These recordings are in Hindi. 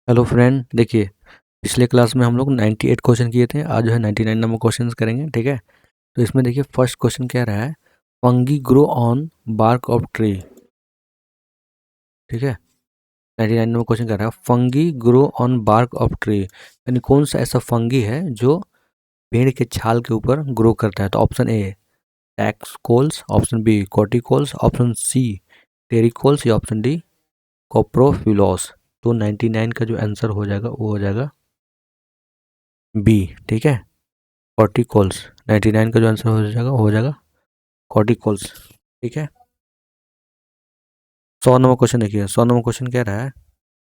हेलो फ्रेंड, देखिए पिछले क्लास में हम लोग 98 क्वेश्चन किए थे। आज जो है 99 नंबर क्वेश्चन करेंगे। ठीक है, तो इसमें देखिए फर्स्ट क्वेश्चन क्या रहा है, fungi grow on bark of tree. ठीक है, 99 नंबर क्वेश्चन कह रहा है fungi grow on bark of tree, यानी कौन सा ऐसा फंगी है जो पेड़ के छाल के ऊपर ग्रो करता है। तो option A saxicoles, option B corticoles, option C terricoles या ऑप्शन डी कोप्रोफिलोस। तो 99 का जो आंसर हो जाएगा वो हो जाएगा बी। ठीक है, कॉर्टिकोल्स। 99 का जो आंसर हो जाएगा कॉर्टिकोल्स। ठीक है, 100 नंबर क्वेश्चन देखिए। 100 नंबर क्वेश्चन क्या रहा है,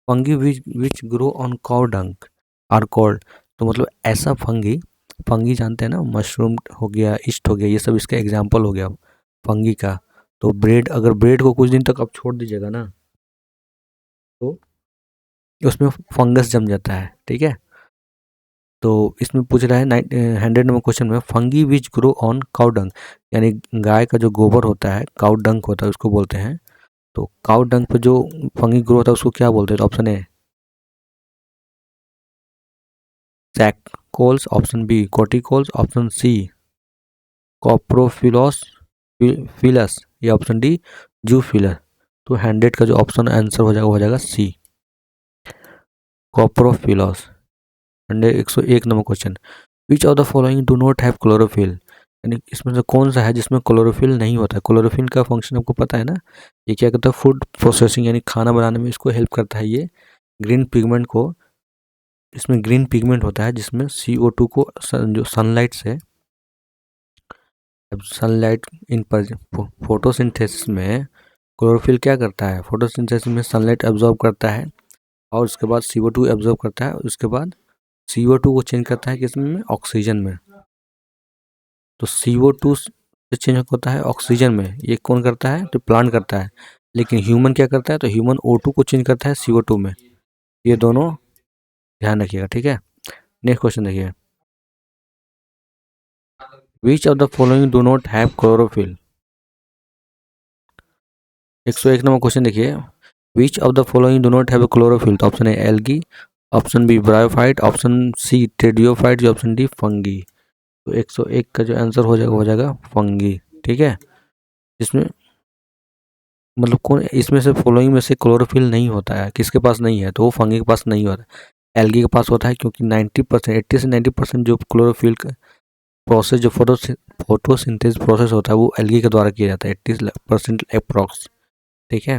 fungi which grow on cow dung are called. तो मतलब ऐसा फंगी, फंगी जानते हैं ना, मशरूम हो गया, ईस्ट हो गया, ये सब इसका एग्जाम्पल हो गया फंगी का। तो ब्रेड, अगर ब्रेड को कुछ दिन तक आप छोड़ दीजिएगा ना तो उसमें फंगस जम जाता है। ठीक है, तो इसमें पूछ रहा है 100 नंबर क्वेश्चन में fungi which grow on cow डंग, यानी गाय का जो गोबर होता है, काउ डंग होता है, उसको बोलते हैं। तो काउ डंग पे जो फंगी ग्रो होता है उसको क्या बोलते हैं। तो option A saxicoles, option B corticoles, option C coprophilous philous या ऑप्शन डी जूफिलर। तो 100 का जो ऑप्शन आंसर हो जाएगा सी कॉप्रोफिलोस। 101 number question, which of the following do not have chlorophyll, यानी इसमें से कौन सा है जिसमें क्लोरोफिल नहीं होता है। क्लोरोफिल का फंक्शन आपको पता है ना, ये क्या करता है, फूड प्रोसेसिंग यानी खाना बनाने में इसको हेल्प करता है। ये ग्रीन पिगमेंट को, इसमें ग्रीन पिगमेंट होता है जिसमें CO2 को जो सनलाइट से, अब सनलाइट इन पर फोटोसिंथेसिस में क्लोरोफिल क्या करता है, फोटोसिंथेसिस में सनलाइट एब्जॉर्ब करता है और उसके बाद CO2 एब्जॉर्ब करता है, उसके बाद CO2 को चेंज करता है किसमें, ऑक्सीजन में। तो CO2 से चेंज होता है ऑक्सीजन में, ये कौन करता है, तो प्लांट करता है। लेकिन ह्यूमन क्या करता है, तो ह्यूमन O2 को चेंज करता है CO2 में। ये दोनों ध्यान रखिएगा। ठीक है, नेक्स्ट क्वेश्चन देखिए, which of the following do not have chlorophyll. 101 number question देखिए, which of the following do not have chlorophyll. तो option A algae, option B bryophyte, option C pteridophyte या ऑप्शन डी फंगी। तो 101 का जो आंसर हो जाएगा फंगी। ठीक है, इसमें मतलब कौन इसमें से फॉलोइंग में से क्लोरोफिल नहीं होता है, किसके पास नहीं है, तो वो फंगी के पास नहीं होता है, एल्गी के पास होता है। क्योंकि 90%, 80 से 90% जो क्लोरोफिल का प्रोसेस, जो फोटोसिंथेसिस प्रोसेस होता है वो एल्गी के द्वारा किया जाता है, 80% अप्रॉक्स। ठीक है,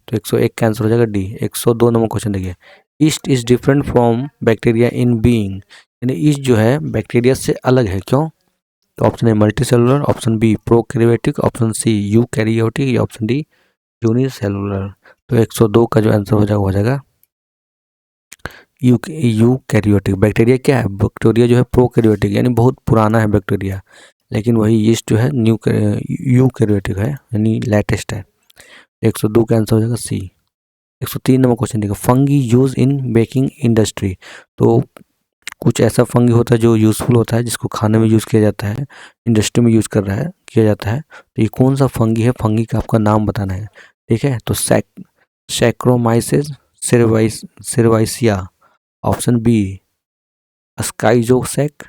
तो 101 का आंसर हो जाएगा डी। 102 नंबर क्वेश्चन देखिए, yeast is different from bacteria in being, यानी ईस्ट जो है बैक्टीरिया से अलग है, क्यों। तो option A multicellular, option B prokaryotic, option C eukaryotic या ऑप्शन डी यूनिसेलुलर। तो 102 का जो आंसर हो जाएगा यूकैरियोटिक। बैक्टीरिया क्या है, बैक्टीरिया जो है प्रोकैरियोटिक यानी बहुत पुराना है बैक्टीरिया, लेकिन वही यीस्ट जो है यूकैरियोटिक है यानी लेटेस्ट है। 102 का आंसर हो जाएगा सी। 103 नंबर क्वेश्चन देखो, fungi use in baking industry. तो कुछ ऐसा फंगी होता है जो यूज़फुल होता है, जिसको खाने में यूज़ किया जाता है, इंडस्ट्री में यूज़ कर रहा है, किया जाता है। तो ये कौन सा फंगी है, फंगी का आपका नाम बताना है। ठीक है, तो Saccharomyces cerevisiae, option B स्काइजोसेक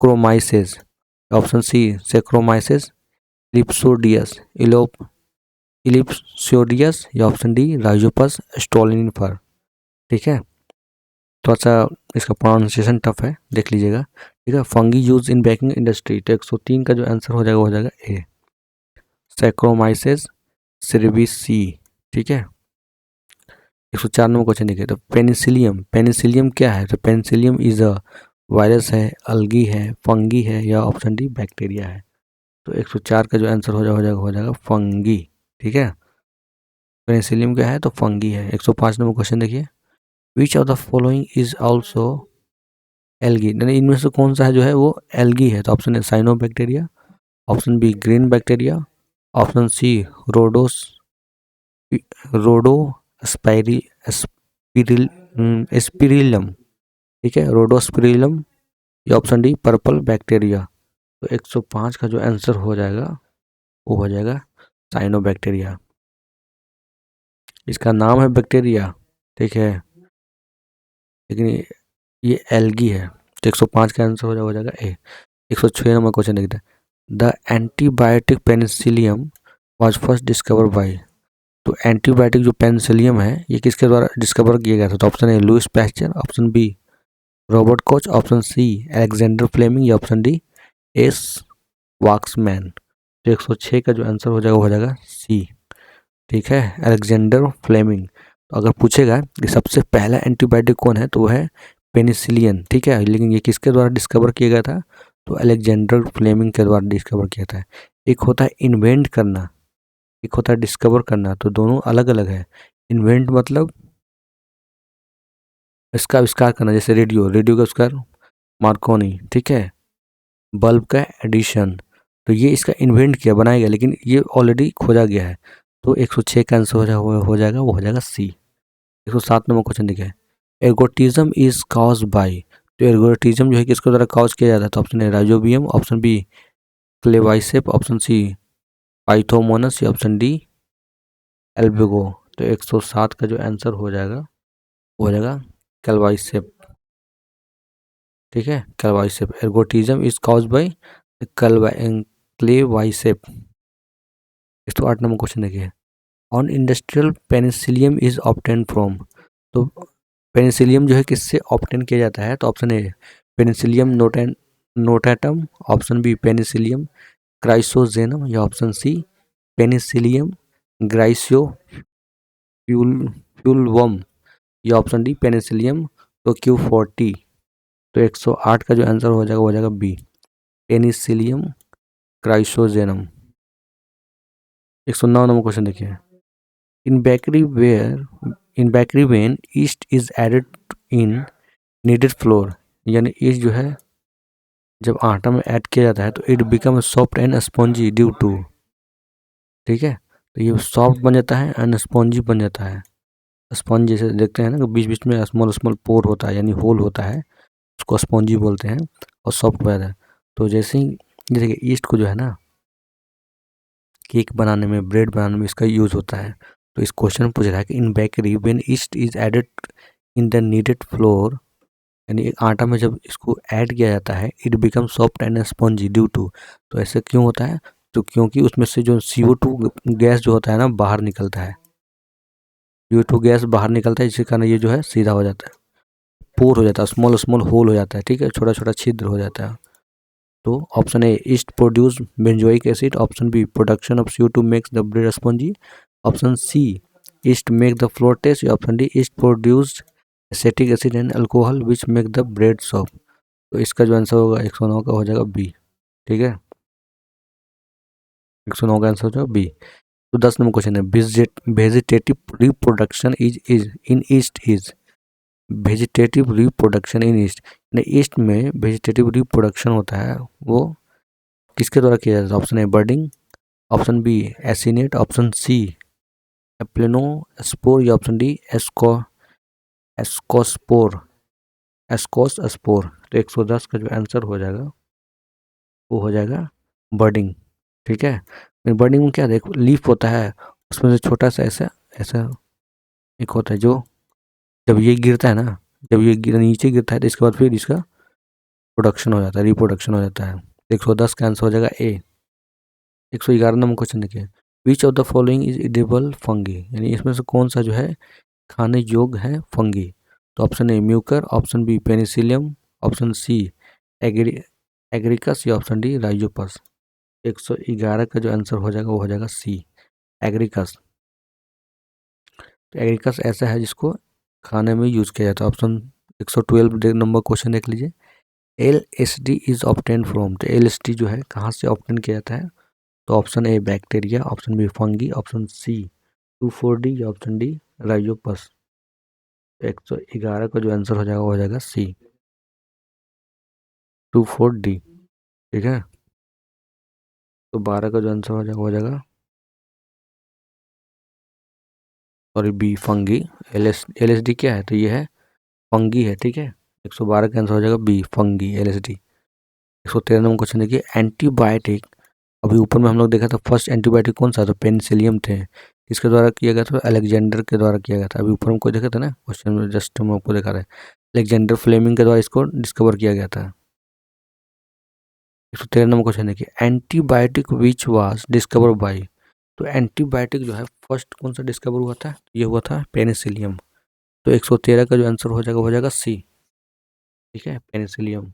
क्रोमाइसिस, option C Saccharomyces ellipsoideus ellipsoideus या ऑप्शन डी राइजोपस स्टोलिनिफर। ठीक है, थोड़ा सा इसका प्रोनाउंसिएशन टफ है, देख लीजिएगा। ठीक है, fungi use in baking industry. तो 103 का जो आंसर हो जाएगा ए सैक्रोमाइसिस सिरविसी। ठीक है, 104 नंबर क्वेश्चन देखिए, तो पेनिसिलियम, पेनिसिलियम क्या है। तो पेनिसिलियम इज अ वायरस है, अलगी है, फंगी है या ऑप्शन डी बैक्टीरिया है। तो 104 का जो आंसर हो जाएगा फंगी। ठीक है, पेनिसिलियम क्या है, तो फंगी है। 105 नंबर क्वेश्चन देखिए, which of the following is also algae, यानी इनमें से कौन सा है जो है वो एल्गी है। तो option A cyanobacteria, option B green bacteria, option C rhodos रोडो स्पाइरी स्पिरिल स्पिरिलम। ठीक है, रोडोस्पिरिलम या ऑप्शन डी पर्पल बैक्टीरिया। तो 105 का जो आंसर हो जाएगा वो हो जाएगा साइनो बैक्टीरिया, इसका नाम है बैक्टीरिया। ठीक है, लेकिन ये एल्गी है। तो 105 का आंसर हो जाएगा ए। 106 नंबर क्वेश्चन देखते हैं। The antibiotic penicillium was first discover by. तो एंटीबायोटिक जो पेनिसिलियम है ये किसके द्वारा डिस्कवर किया गया था? तो option A Louis Pasteur, option B Robert Koch, option C Alexander Fleming या ऑप्शन डी एस वाक्समैन। तो 106 का जो आंसर हो जाएगा सी। ठीक है, अलेक्जेंडर फ्लेमिंग। तो अगर पूछेगा कि सबसे पहला एंटीबायोटिक कौन है तो वो है पेनिसिलियन। ठीक है, लेकिन ये किसके द्वारा डिस्कवर किया गया था? तो अलेक्जेंडर फ्लेमिंग के द्वारा डिस्कवर किया था। एक होता है इन्वेंट करना, एक होता है डिस्कवर करना, तो दोनों अलग अलग है। इन्वेंट मतलब इसका आविष्कार करना, जैसे रेडियो, रेडियो का आविष्कार मार्कोनी। ठीक है, बल्ब का एडिशन, तो ये इसका इन्वेंट किया, बनाया गया, लेकिन ये ऑलरेडी खोजा गया है। तो 106 का आंसर वो हो जाएगा सी। 107 नंबर क्वेश्चन देखिए। Ergotism is cause by. तो एर्गोटिज्म जो है किसके द्वारा कॉज किया जाता है? तो option A Rhizobium, option B Claviceps, option C Phytomonas या ऑप्शन डी एल्बिगो। तो 107 का जो आंसर हो जाएगा वो हो जाएगा क्लेवाइसेप। ठीक है, Claviceps. Ergotism is cause by Claviceps. 108 number question देखिए। On industrial Penicillium is obtain from. तो पेनिसिलियम जो है किससे ऑब्टेन किया जाता है? तो option A Penicillium notatum, option B Penicillium chrysogenum या option C Penicillium griseofulvum या ऑप्शन डी पेनिसिलियम टोक्यू40। तो 108 का जो आंसर हो जाएगा B Penicillium chrysogenum. 109 number question देखिए। In bakery when yeast is added in kneaded flour, यानी ईस्ट जो है जब आटा में ऐड किया जाता है तो it become soft and spongy due to. ठीक है, तो ये सॉफ्ट बन जाता है एंड स्पॉन्जी बन जाता है। स्पॉन्ज जैसे देखते हैं ना कि बीच बीच में स्मॉल स्मॉल पोर होता है, यानी होल होता है, उसको स्पॉन्जी बोलते हैं, और सॉफ्ट हो जाता है। तो जैसे ही जैसे कि ईस्ट को जो है ना केक बनाने में, ब्रेड बनाने में इसका यूज होता है। तो इस क्वेश्चन में पूछ रहा है कि in bakery when yeast is added in the kneaded flour, यानी एक आटा में जब इसको ऐड किया जाता है it become soft and spongy due to. तो ऐसे क्यों होता है? तो क्योंकि उसमें से जो CO2 गैस जो होता है ना बाहर निकलता है, CO2 गैस बाहर निकलता है, जिसके कारण ये जो है सीधा हो जाता है, पोर हो जाता है, स्मॉल स्मॉल होल हो जाता है। ठीक है, छोटा छोटा छिद्र हो जाता है। तो option A yeast produce benzoic acid, option B production of CO2 makes the bread spongy, option C yeast make the flour taste, option D yeast produce acetic acid and alcohol which make the bread soft. तो इसका जो आंसर होगा 109 का हो जाएगा बी। ठीक है, 109 का आंसर हो जाएगा बी। तो 10 नंबर क्वेश्चन है। Vegetative reproduction is in yeast is. Vegetative reproduction in yeast, यानी ईस्ट में वेजिटेटिव रिप्रोडक्शन होता है वो किसके द्वारा किया जाता है? Option A budding, option B akinete, option C aplanospore या ऑप्शन डी एस्कोस्पोर एस्कोसस्पोर। तो 110 का जो आंसर हो जाएगा वो हो जाएगा बर्डिंग। ठीक है, बर्डिंग में क्या देखो लीफ होता है, उसमें से छोटा सा ऐसा ऐसा एक होता है, जो जब ये गिरता है ना, जब ये नीचे गिरता है तो इसके बाद फिर इसका प्रोडक्शन हो जाता है, रिप्रोडक्शन हो जाता है। 110 का आंसर हो जाएगा ए। 111 नंबर क्वेश्चन देखिए। Which of the following is edible fungi, यानी इसमें से कौन सा जो है खाने योग्य है फंगी? तो option A Mucor, option B Penicillium, option C Agaricus या ऑप्शन डी राइजोपस। 111 का जो आंसर हो जाएगा वो हो जाएगा सी एग्रिकस। तो एग्रिकस ऐसा है जिसको खाने में यूज किया जाता है। ऑप्शन 112 नंबर क्वेश्चन देख लीजिए। LSD is obtain from. तो LSD जो है कहाँ से ऑब्टेन किया जाता है? तो option A bacteria, option B fungi, option C 2,4-D या ऑप्शन डी राइजोपस। 111 का जो आंसर हो जाएगा वो हो जाएगा सी 2,4-D। ठीक है, तो 12 का जो आंसर हो जाएगा सॉरी बी फंगी। LSD क्या है? तो ये है फंगी है। ठीक है, 112 का आंसर हो जाएगा B fungi LSD। 113 number question देखिए। एंटीबायोटिक, अभी ऊपर में हम लोग देखा था फर्स्ट एंटीबायोटिक कौन सा? तो पेनिसिलियम थे। किसके द्वारा किया गया था? अलेक्जेंडर के द्वारा किया गया था। अभी ऊपर में कोई देखा था ना क्वेश्चन में, जस्ट हम आपको दिखा रहे हैं। अलेक्जेंडर फ्लेमिंग के द्वारा इसको डिस्कवर किया गया था। 113 नंबर क्वेश्चन देखिए, antibiotic which was discover by. तो एंटीबायोटिक जो है फर्स्ट कौन सा डिस्कवर हुआ था, ये हुआ था पेनिसिलियम। तो 113 का जो आंसर हो जाएगा सी, ठीक है, पेनिसिलियम।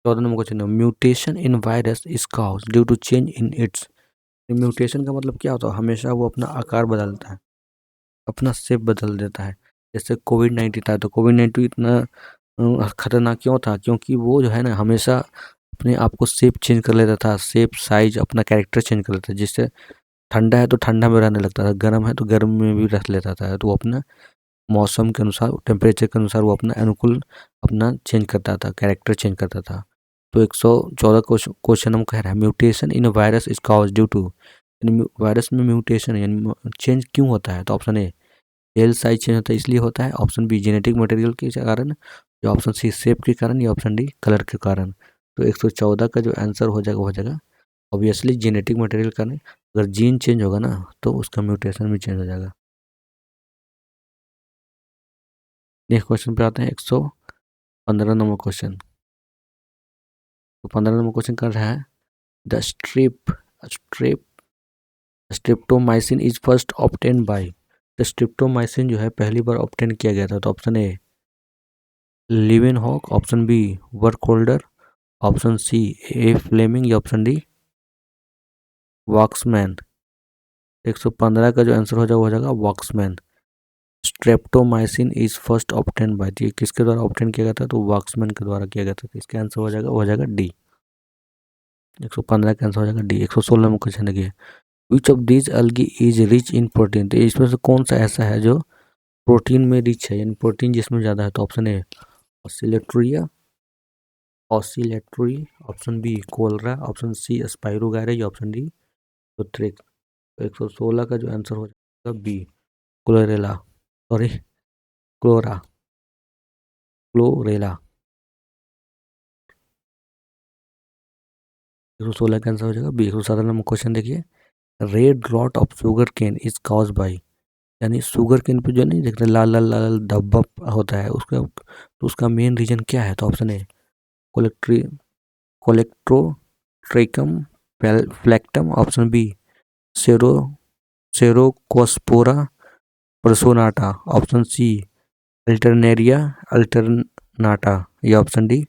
14 नंबर क्वेश्चन है, mutation in virus is caused due to change in its. Mutation का मतलब क्या होता है, हमेशा वो अपना आकार बदलता है, अपना शेप बदल देता है। जैसे कोविड-19 था, तो कोविड-19 इतना खतरनाक क्यों था, क्योंकि वो जो है ना हमेशा अपने आप को शेप चेंज कर लेता था, शेप साइज अपना कैरेक्टर चेंज कर लेता था। जिससे ठंडा है तो ठंडा में रहने लगता था, गर्म है तो गर्म में भी रह लेता था। तो वो अपना मौसम के अनुसार, टेम्परेचर के अनुसार वो अपना अनुकूल अपना चेंज करता था, कैरेक्टर चेंज करता था। तो 114 क्वेश्चन हम कह रहे हैं, mutation in virus is cause due to, virus में म्यूटेशन यानी चेंज क्यों होता है। तो option A cell size change होता है इसलिए होता है, ऑप्शन बी जेनेटिक मटेरियल के कारण, या ऑप्शन सी शेप के कारण, या ऑप्शन डी कलर के कारण। तो 114 का जो आंसर हो जाएगा ऑब्वियसली जेनेटिक मटेरियल का नहीं, अगर जीन चेंज होगा ना तो उसका म्यूटेशन भी चेंज हो जाएगा। नेक्स्ट क्वेश्चन पे आते हैं 115 नंबर क्वेश्चन। तो 15 नंबर क्वेश्चन कर रहा है, the strep streptomycin is first obtain by. The streptomycin जो है पहली बार ऑब्टेन किया गया था। तो option A Leeuwenhoek, option B Burkholder, option C A Fleming, या ऑप्शन डी वॉक्समैन। 115 का जो आंसर हो जाएगा Waksman. Streptomycin is first obtain by, ये किसके द्वारा ऑब्टेन किया गया था, तो वॉक्समैन के द्वारा किया गया था। तो इसका आंसर हो जाएगा डी। 115 का आंसर हो जाएगा डी। 116 में क्वेश्चन देखिए, which of these algae is rich in protein. तो इसमें से कौन सा ऐसा है जो प्रोटीन में रिच है, यानी प्रोटीन जिसमें ज़्यादा है। तो option A Oscillatoria, option B Chlorella, option C Spirogyra, या ऑप्शन डी थ्रिक्स। तो 116 का जो आंसर हो जाएगा बी क्लोरेला, सॉरी क्लोरेला। 116 का आंसर हो जाएगा बी। 117 नंबर क्वेश्चन देखिए, red rot of sugarcane is cause by. यानी शुगर केन पे जो नहीं देख रहे लाल लाल लाल धब्बा होता है उसका, तो उसका मेन रीजन क्या है। तो ऑप्शन है Colletotri Colletotrichum falcatum, option B cero Cercospora personata, option C Alternaria alternata, या option D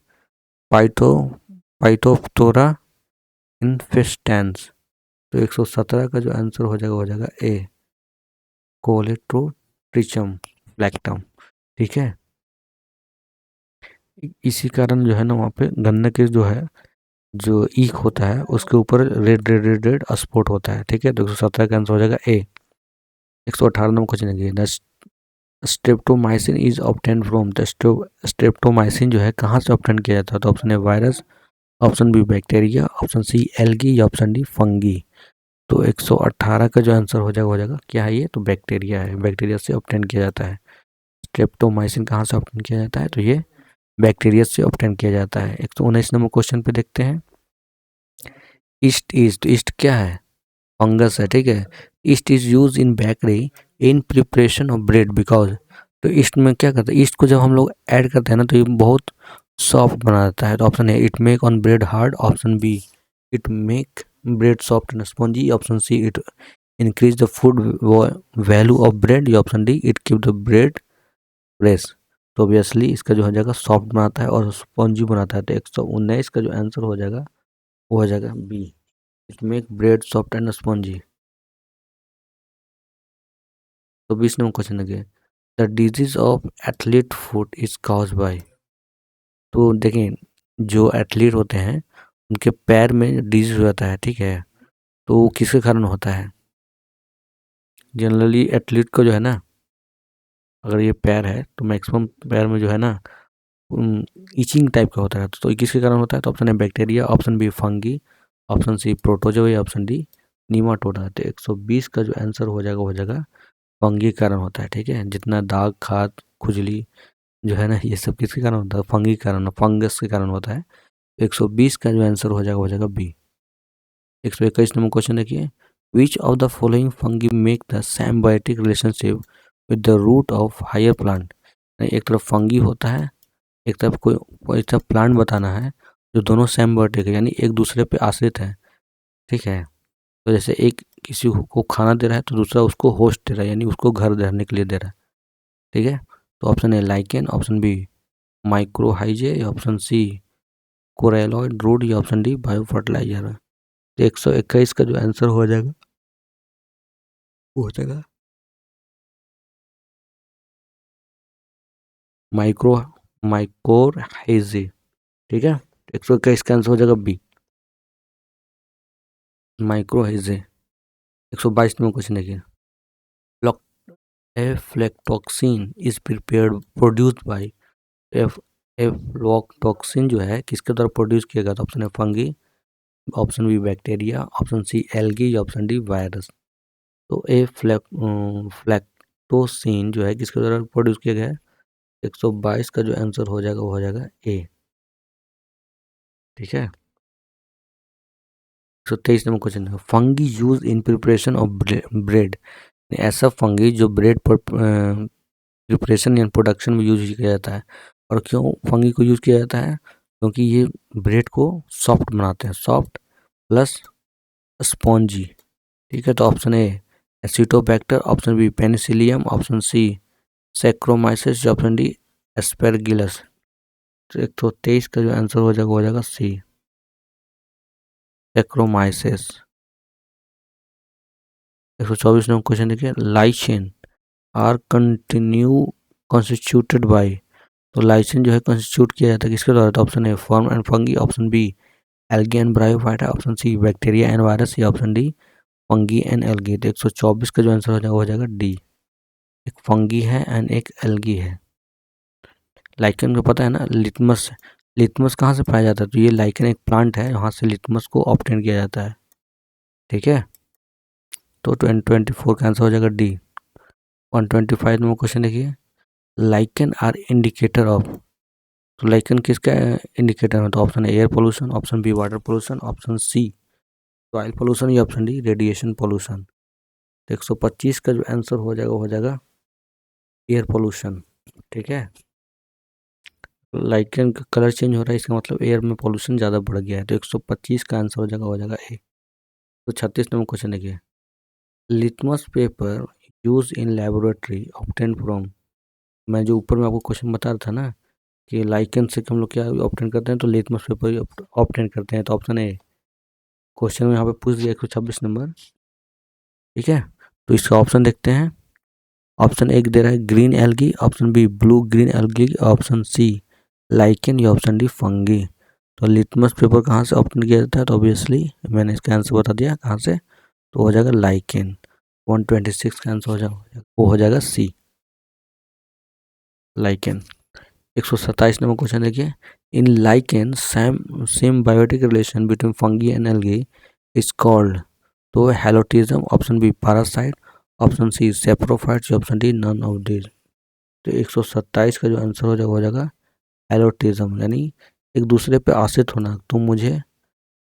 phyto Phytophthora infestans. तो 117 का जो आंसर हो जाएगा ए कोलेट्रोट्रिचम फ्लैक्टम, ठीक है। इसी कारण जो है ना वहाँ पे गन्ने के जो है जो ईख होता है उसके ऊपर red red red red spot होता है, ठीक है। तो 117 का आंसर हो जाएगा ए। 118 नंबर क्वेश्चन है, the streptomycin is obtain from. The streptomycin जो है कहाँ से ऑब्टेन किया जाता है। तो option A virus, option B bacteria, option C algae, या ऑप्शन डी फंगी। तो 118 का जो आंसर हो जाएगा क्या है ये, तो बैक्टीरिया है, बैक्टीरिया से ऑब्टेन किया जाता है। स्ट्रेप्टोमाइसिन कहाँ से ऑब्टेन किया जाता है, तो ये बैक्टीरिया से ऑब्टेन किया जाता है। 119 नंबर क्वेश्चन पे देखते हैं, ईस्ट ईस्ट क्या है, फंगस है, ठीक है। East is use in bakery in preparation of bread because. तो ईस्ट में क्या करते हैं, ईस्ट को जब हम लोग ऐड करते हैं ना तो ये बहुत सॉफ्ट बना देता है। तो ऑप्शन है it make on bread hard, option B it make bread soft and spongy, option C it increase the food value of bread, या option D it keep the bread fresh. तो ऑब्वियसली इसका जो हो जाएगा सॉफ्ट बनाता है और स्पॉन्जी बनाता है। तो 119 का जो आंसर हो जाएगा वो हो जाएगा B, it make bread soft and spongy. तो 20 नंबर क्वेश्चन है, the disease of athlete foot is cause by. तो देखें जो एथलीट होते हैं उनके पैर में डिजीज हो जाता है, ठीक है। तो वो किसके कारण होता है, जनरली एथलीट को जो है ना अगर ये पैर है तो मैक्सिमम पैर में जो है ना ईचिंग टाइप का होता है। तो ये किसके कारण होता है, तो ऑप्शन है bacteria, option B fungi, option C protozoa, या ऑप्शन डी नीमाटोडा। तो 120 का जो आंसर हो जाएगा फंगी के कारण होता है, ठीक है। जितना दाग खाद खुजली जो है ना ये सब किसके कारण होता है, फंगी के कारण, फंगस के कारण होता है। 120 का जो आंसर हो जाएगा बी। 121 नंबर क्वेश्चन देखिए, which of the following fungi make the symbiotic relationship with the root of higher plant. एक तरफ फंगी होता है, एक तरफ कोई ऐसा प्लांट बताना है जो दोनों सेम्बायोटिक है, यानी एक दूसरे पे आश्रित है। ठीक है, तो जैसे एक किसी को खाना दे रहा है तो दूसरा उसको होस्ट दे रहा है, यानी उसको घर रहने के लिए दे रहा है। ठीक है, तो option A lichen, option B mycorrhizae, option C coralloid root, या ऑप्शन डी बायो फर्टिलाइजर। तो 121 का जो आंसर हो जाएगा वो हो जाएगा माइक्रो माइक्रोहाइजे। ठीक है, 121 का आंसर हो जाएगा बी, माइक्रोहाइजे। 122 में क्वेश्चन देखिए, aflatoxin is prepared produced by, af aflatoxin जो है किसके द्वारा प्रोड्यूस किया गया था? Option A fungi, option B bacteria, option C algae, या ऑप्शन डी वायरस। तो फ्लैक्टोसिन जो है किसके द्वारा प्रोड्यूस किया गया है? 122 का जो आंसर हो जाएगा वो हो जाएगा ए। ठीक है, 123 नंबर क्वेश्चन है, fungi use in preparation of bread. ऐसा फंगी जो ब्रेड पर प्रिपरेशन या प्रोडक्शन में यूज किया जाता है। और क्यों फंगी को यूज किया जाता है? क्योंकि ये ब्रेड को सॉफ्ट बनाते हैं, सॉफ्ट प्लस स्पॉन्जी। ठीक है, तो option A Acetobacter, option B Penicillium, option C Saccharomyces, option D Aspergillus. तो 123 का जो आंसर हो जाएगा वो हो जाएगा सी, सैक्रोमाइसिस। 124 नंबर क्वेश्चन देखिए, लाइसिन आर कॉन्स्टिट्यूटेड बाय। तो लाइसिन जो है कॉन्स्टिट्यूट किया जाता है किसके द्वारा? तो option A fern and fungi, option B algae and bryophyta, option C bacteria and virus, या option D fungi and algae. तो 124 का जो आंसर हो जाएगा वो हो जाएगा डी, एक फंगी है एंड एक एल्गी है। लाइकन को पता है ना, लिटमस, लिटमस कहाँ से पाया जाता है? तो ये लाइकन एक प्लांट है, वहाँ से लिटमस को ऑब्टेन किया जाता है। ठीक है, तो 2024 का आंसर हो जाएगा डी। 125 नंबर क्वेश्चन देखिए, लाइकन आर इंडिकेटर ऑफ। तो लाइकन किसका इंडिकेटर है? तो option air pollution, option B water pollution, option C soil pollution, या ऑप्शन डी रेडिएशन पोल्यूशन। तो 125 का जो आंसर हो जाएगा वो हो जाएगा एयर पोल्यूशन। ठीक है, लाइकन का कलर चेंज हो रहा है, इसका मतलब एयर में पोल्यूशन ज़्यादा बढ़ गया है। तो 125 का आंसर हो जाएगा ए। तो 36 नंबर क्वेश्चन देखिए, litmus paper use in laboratory obtain from. मैं जो ऊपर में आपको क्वेश्चन बता रहा था ना कि लाइकन से हम लोग क्या ऑब्टेन करते हैं, तो लिटमस पेपर ऑब्टेन करते हैं। तो ऑप्शन ए क्वेश्चन में यहाँ पे पूछ दिया 126 नंबर। ठीक है, तो इसका ऑप्शन देखते हैं। ऑप्शन एक दे रहा है green algae, option B blue green algae, option C lichen, या ऑप्शन डी फंगी। तो लिटमस पेपर कहाँ से ऑप्टेन किया जाता है? तो ऑब्वियसली मैंने इसका आंसर बता दिया कहाँ से, तो हो जाएगा लाइकेन। 126 का आंसर हो जाएगा वो हो जाएगा सी, लाइकेन। 127 नंबर क्वेश्चन देखिए, in lichen symbiotic relation between fungi and algae is called. तो helotism, option B parasite, option C saprophytes, option D none of these. तो 127 का जो आंसर हो जाएगा हो जाएगा हेलोटिज्म, यानी एक दूसरे पे आश्रित होना। तुम मुझे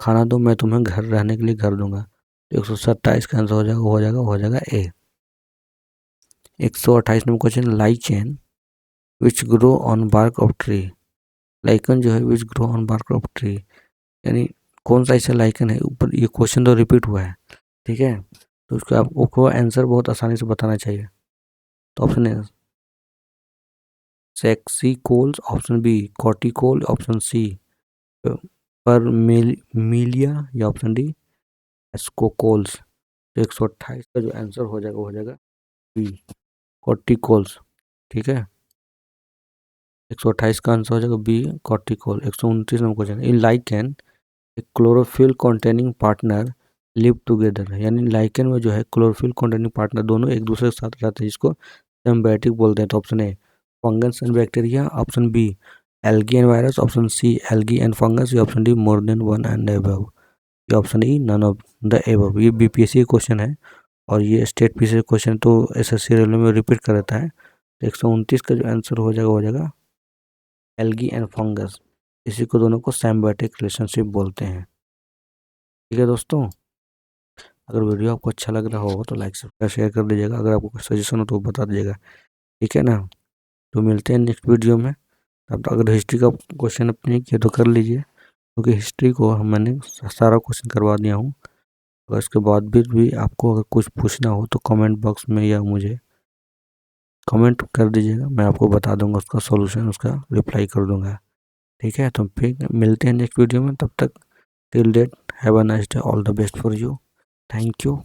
खाना दो, मैं तुम्हें घर रहने के लिए घर दूंगा। तो 127 का आंसर हो जाएगा A. 128 number question, lichen which grow on bark of tree. Lichen जो है which grow on bark of tree, यानी कौन सा ऐसा लाइकन है? ऊपर ये क्वेश्चन तो रिपीट हुआ है। ठीक है, तो उसको आपको आंसर बहुत आसानी से बताना चाहिए। तो ऑप्शन है सेक्सीकोल्स, ऑप्शन बी कॉर्टिकोल, ऑप्शन सी पर मिलिया, या ऑप्शन डी एस्कोकोल्स। तो 128 का जो आंसर हो जाएगा वो हो जाएगा बी कॉर्टिकोल्स। ठीक है, 128 का आंसर हो जाएगा B corticole. 129 number question, in lichen chlorophyll containing partner live together. यानी लाइकेन में जो है क्लोरोफिल कॉन्टेनिंग पार्टनर दोनों एक दूसरे के साथ रहते हैं, जिसको सिम्बायोटिक बोलते हैं। तो option A fungus and bacteria, option B algae and virus, option C algae and fungus, या option D more than one and above, या option E none of the above. ये बीपीएससी क्वेश्चन है और ये स्टेट पीसी क्वेश्चन तो एसएससी रेलवे में रिपीट कर रहता है। तो 129 का जो आंसर हो जाएगा एल्गी एंड फंगस। इसी को दोनों को सिम्बायोटिक रिलेशनशिप बोलते हैं। ठीक है दोस्तों, अगर वीडियो आपको अच्छा लग रहा हो तो लाइक सब्सक्राइब शेयर कर दीजिएगा। अगर आपको कोई सजेशन हो तो बता दीजिएगा। ठीक है ना। तो मिलते हैं नेक्स्ट वीडियो में। अब अगर हिस्ट्री का क्वेश्चन अपने किया तो कर लीजिए, क्योंकि हिस्ट्री को मैंने सारा क्वेश्चन करवा दिया हूँ। अगर इसके बाद भी आपको अगर कुछ पूछना हो तो कमेंट बॉक्स में या मुझे कमेंट कर दीजिएगा, मैं आपको बता दूंगा उसका सॉल्यूशन, उसका रिप्लाई कर दूंगा। ठीक है, तो फिर मिलते हैं नेक्स्ट वीडियो में। तब तक till date have a nice day, all the best for you, thank you.